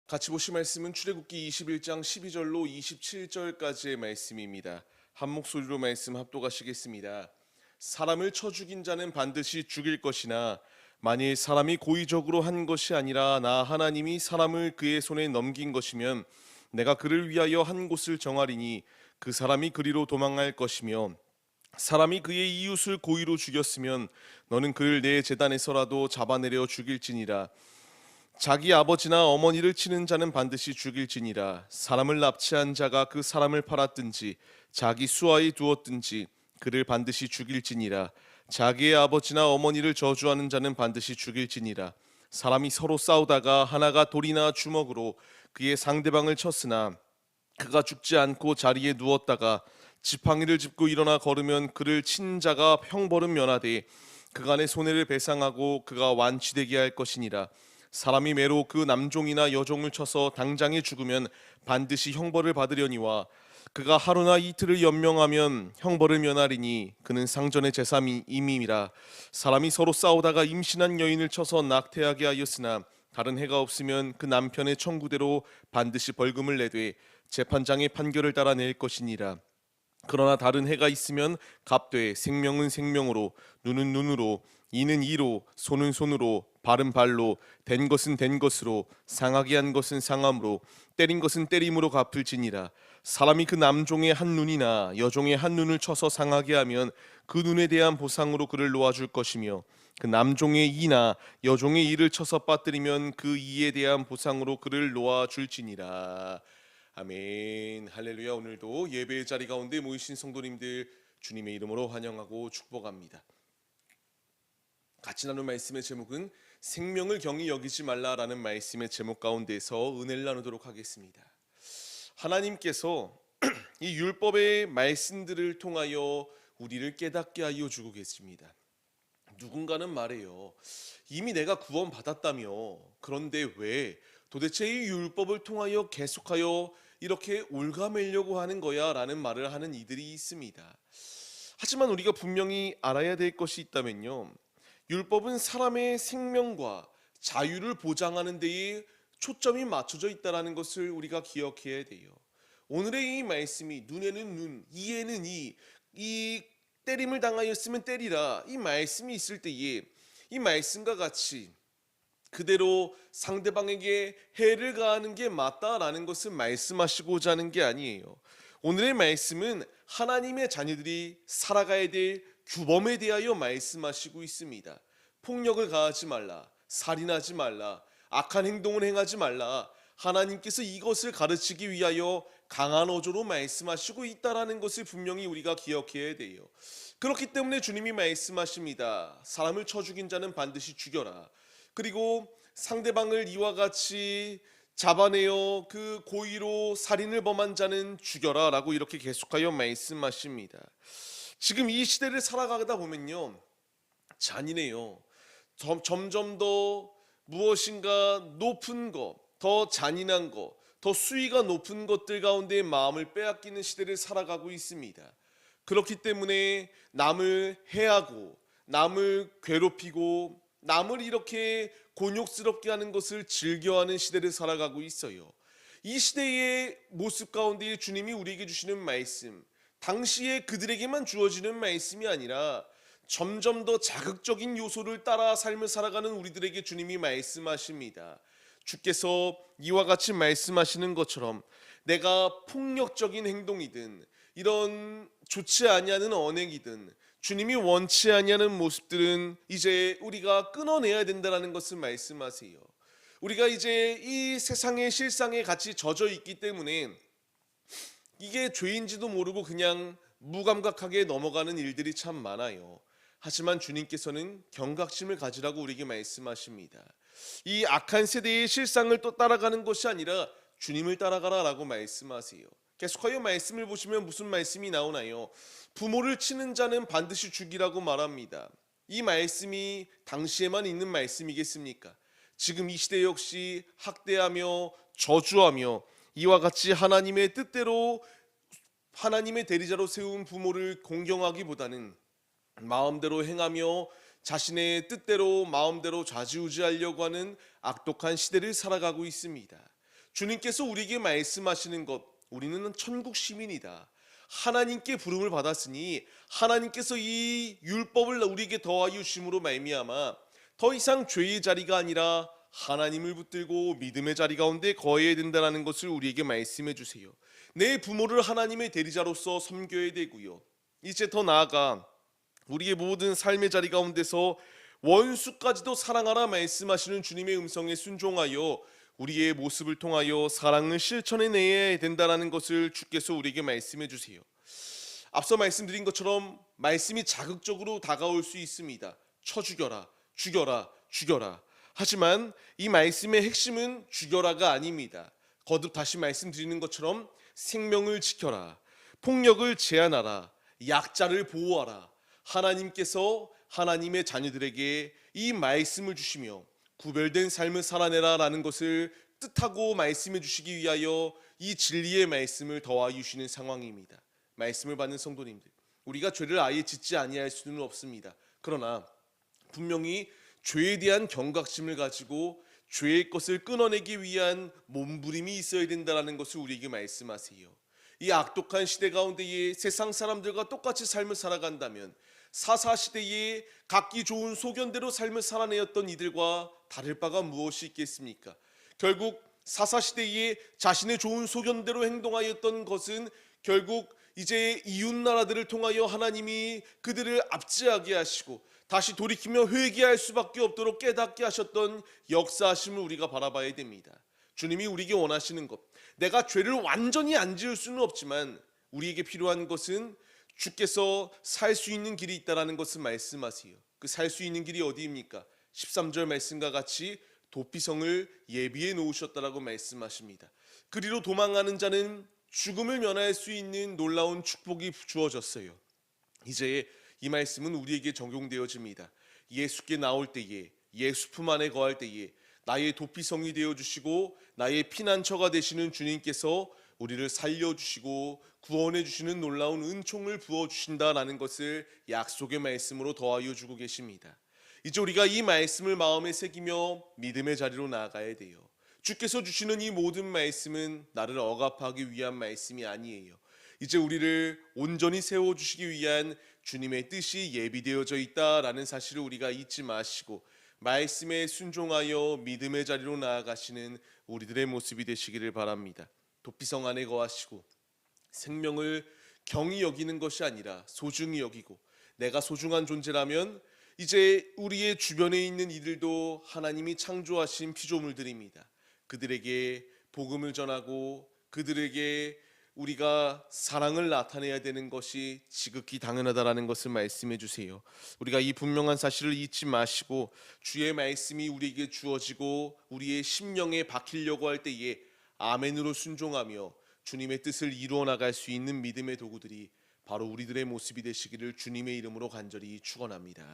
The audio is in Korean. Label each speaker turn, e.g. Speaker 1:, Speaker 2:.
Speaker 1: 같이 보실 말씀은 출애굽기 21장 12절로 27절까지의 말씀입니다. 한 목소리로 말씀 합독하시겠습니다. 사람을 쳐 죽인 자는 반드시 죽일 것이나 만일 사람이 고의적으로 한 것이 아니라 나 하나님이 사람을 그의 손에 넘긴 것이면 내가 그를 위하여 한 곳을 정하리니 그 사람이 그리로 도망할 것이며 사람이 그의 이웃을 고의로 죽였으면 너는 그를 내 제단에서라도 잡아내려 죽일지니라. 자기 아버지나 어머니를 치는 자는 반드시 죽일지니라. 사람을 납치한 자가 그 사람을 팔았든지 자기 수하에 두었든지 그를 반드시 죽일지니라. 자기의 아버지나 어머니를 저주하는 자는 반드시 죽일지니라. 사람이 서로 싸우다가 하나가 돌이나 주먹으로 그의 상대방을 쳤으나 그가 죽지 않고 자리에 누웠다가 지팡이를 짚고 일어나 걸으면 그를 친 자가 형벌은 면하되 그간의 손해를 배상하고 그가 완치되게 할 것이니라. 사람이 매로 그 남종이나 여종을 쳐서 당장에 죽으면 반드시 형벌을 받으려니와 그가 하루나 이틀을 연명하면 형벌을 면하리니 그는 상전의 제사임이라. 사람이 서로 싸우다가 임신한 여인을 쳐서 낙태하게 하였으나 다른 해가 없으면 그 남편의 청구대로 반드시 벌금을 내되 재판장의 판결을 따라 낼 것이니라. 그러나 다른 해가 있으면 값되 생명은 생명으로 눈은 눈으로 이는 이로 손은 손으로 발은 발로 된 것은 된 것으로 상하게 한 것은 상함으로 때린 것은 때림으로 갚을지니라. 사람이 그 남종의 한 눈이나 여종의 한 눈을 쳐서 상하게 하면 그 눈에 대한 보상으로 그를 놓아줄 것이며 그 남종의 이나 여종의 이를 쳐서 빠뜨리면 그 이에 대한 보상으로 그를 놓아줄지니라. 아멘. 할렐루야. 오늘도 예배의 자리 가운데 모이신 성도님들 주님의 이름으로 환영하고 축복합니다. 같이 나눌 말씀의 제목은 생명을 경히 여기지 말라라는 말씀의 제목 가운데서 은혜를 나누도록 하겠습니다. 하나님께서 이 율법의 말씀들을 통하여 우리를 깨닫게 하여 주고 계십니다. 누군가는 말해요. 이미 내가 구원받았다며. 그런데 왜 도대체 이 율법을 통하여 계속하여 이렇게 올가매려고 하는 거야? 라는 말을 하는 이들이 있습니다. 하지만 우리가 분명히 알아야 될 것이 있다면요. 율법은 사람의 생명과 자유를 보장하는 데에 초점이 맞춰져 있다는 것을 우리가 기억해야 돼요. 오늘의 이 말씀이 눈에는 눈, 이에는 이 때림을 당하였으면 때리라. 이 말씀이 있을 때에 이 말씀과 같이 그대로 상대방에게 해를 가하는 게 맞다라는 것을 말씀하시고자 하는 게 아니에요. 오늘의 말씀은 하나님의 자녀들이 살아가야 될 규범에 대하여 말씀하시고 있습니다. 폭력을 가하지 말라, 살인하지 말라, 악한 행동을 행하지 말라. 하나님께서 이것을 가르치기 위하여 강한 어조로 말씀하시고 있다라는 것을 분명히 우리가 기억해야 돼요. 그렇기 때문에 주님이 말씀하십니다. 사람을 쳐 죽인 자는 반드시 죽여라. 그리고 상대방을 이와 같이 잡아내어 그 고의로 살인을 범한 자는 죽여라 라고 이렇게 계속하여 말씀하십니다. 지금 이 시대를 살아가다 보면요, 잔인해요. 점점 더 무엇인가 높은 것, 더 잔인한 것, 더 수위가 높은 것들 가운데 마음을 빼앗기는 시대를 살아가고 있습니다. 그렇기 때문에 남을 해하고 남을 괴롭히고 남을 이렇게 곤욕스럽게 하는 것을 즐겨하는 시대를 살아가고 있어요. 이 시대의 모습 가운데 주님이 우리에게 주시는 말씀, 당시에 그들에게만 주어지는 말씀이 아니라 점점 더 자극적인 요소를 따라 삶을 살아가는 우리들에게 주님이 말씀하십니다. 주께서 이와 같이 말씀하시는 것처럼 내가 폭력적인 행동이든 이런 좋지 아니하는 언행이든 주님이 원치 아니하는 모습들은 이제 우리가 끊어내야 된다는 것을 말씀하세요. 우리가 이제 이 세상의 실상에 같이 젖어 있기 때문에 이게 죄인지도 모르고 그냥 무감각하게 넘어가는 일들이 참 많아요. 하지만 주님께서는 경각심을 가지라고 우리에게 말씀하십니다. 이 악한 세대의 실상을 또 따라가는 것이 아니라 주님을 따라가라라고 말씀하세요. 계속하여 말씀을 보시면 무슨 말씀이 나오나요? 부모를 치는 자는 반드시 죽이라고 말합니다. 이 말씀이 당시에만 있는 말씀이겠습니까? 지금 이 시대 역시 학대하며 저주하며 이와 같이 하나님의 뜻대로 하나님의 대리자로 세운 부모를 공경하기보다는 마음대로 행하며 자신의 뜻대로 마음대로 좌지우지하려고 하는 악독한 시대를 살아가고 있습니다. 주님께서 우리에게 말씀하시는 것, 우리는 천국 시민이다. 하나님께 부름을 받았으니 하나님께서 이 율법을 우리에게 더하여 주심으로 말미암아 더 이상 죄의 자리가 아니라 하나님을 붙들고 믿음의 자리 가운데 거해야 된다는 것을 우리에게 말씀해 주세요. 내 부모를 하나님의 대리자로서 섬겨야 되고요. 이제 더 나아가 우리의 모든 삶의 자리 가운데서 원수까지도 사랑하라 말씀하시는 주님의 음성에 순종하여 우리의 모습을 통하여 사랑을 실천해내야 된다는 것을 주께서 우리에게 말씀해 주세요. 앞서 말씀드린 것처럼 말씀이 자극적으로 다가올 수 있습니다. 쳐 죽여라, 죽여라, 죽여라. 하지만 이 말씀의 핵심은 죽여라가 아닙니다. 거듭 다시 말씀드리는 것처럼 생명을 지켜라, 폭력을 제한하라, 약자를 보호하라. 하나님께서 하나님의 자녀들에게 이 말씀을 주시며 구별된 삶을 살아내라 라는 것을 뜻하고 말씀해 주시기 위하여 이 진리의 말씀을 더하여 주시는 상황입니다. 말씀을 받는 성도님들, 우리가 죄를 아예 짓지 아니할 수는 없습니다. 그러나 분명히 죄에 대한 경각심을 가지고 죄의 것을 끊어내기 위한 몸부림이 있어야 된다는 것을 우리에게 말씀하세요. 이 악독한 시대 가운데에 세상 사람들과 똑같이 삶을 살아간다면 사사시대에 각기 좋은 소견대로 삶을 살아내었던 이들과 다를 바가 무엇이 있겠습니까? 결국 사사시대에 자신의 좋은 소견대로 행동하였던 것은 결국 이제 이웃 나라들을 통하여 하나님이 그들을 압제하게 하시고 다시 돌이키며 회개할 수밖에 없도록 깨닫게 하셨던 역사하심을 우리가 바라봐야 됩니다. 주님이 우리에게 원하시는 것, 내가 죄를 완전히 안 지을 수는 없지만 우리에게 필요한 것은 주께서 살 수 있는 길이 있다라는 것을 말씀하세요. 그 살 수 있는 길이 어디입니까? 13절 말씀과 같이 도피성을 예비해 놓으셨다라고 말씀하십니다. 그리로 도망하는 자는 죽음을 면할 수 있는 놀라운 축복이 주어졌어요. 이제 이 말씀은 우리에게 적용되어집니다. 예수께 나올 때에, 예수 품 안에 거할 때에 나의 도피성이 되어주시고 나의 피난처가 되시는 주님께서 우리를 살려주시고 구원해 주시는 놀라운 은총을 부어주신다라는 것을 약속의 말씀으로 더하여 주고 계십니다. 이제 우리가 이 말씀을 마음에 새기며 믿음의 자리로 나아가야 돼요. 주께서 주시는 이 모든 말씀은 나를 억압하기 위한 말씀이 아니에요. 이제 우리를 온전히 세워주시기 위한 주님의 뜻이 예비되어져 있다라는 사실을 우리가 잊지 마시고 말씀에 순종하여 믿음의 자리로 나아가시는 우리들의 모습이 되시기를 바랍니다. 도피성 안에 거하시고 생명을 경히 여기는 것이 아니라 소중히 여기고 내가 소중한 존재라면 이제 우리의 주변에 있는 이들도 하나님이 창조하신 피조물들입니다. 그들에게 복음을 전하고 그들에게 우리가 사랑을 나타내야 되는 것이 지극히 당연하다라는 것을 말씀해 주세요. 우리가 이 분명한 사실을 잊지 마시고 주의 말씀이 우리에게 주어지고 우리의 심령에 박히려고 할 때에 아멘으로 순종하며 주님의 뜻을 이루어 나갈 수 있는 믿음의 도구들이 바로 우리들의 모습이 되시기를 주님의 이름으로 간절히 축원합니다.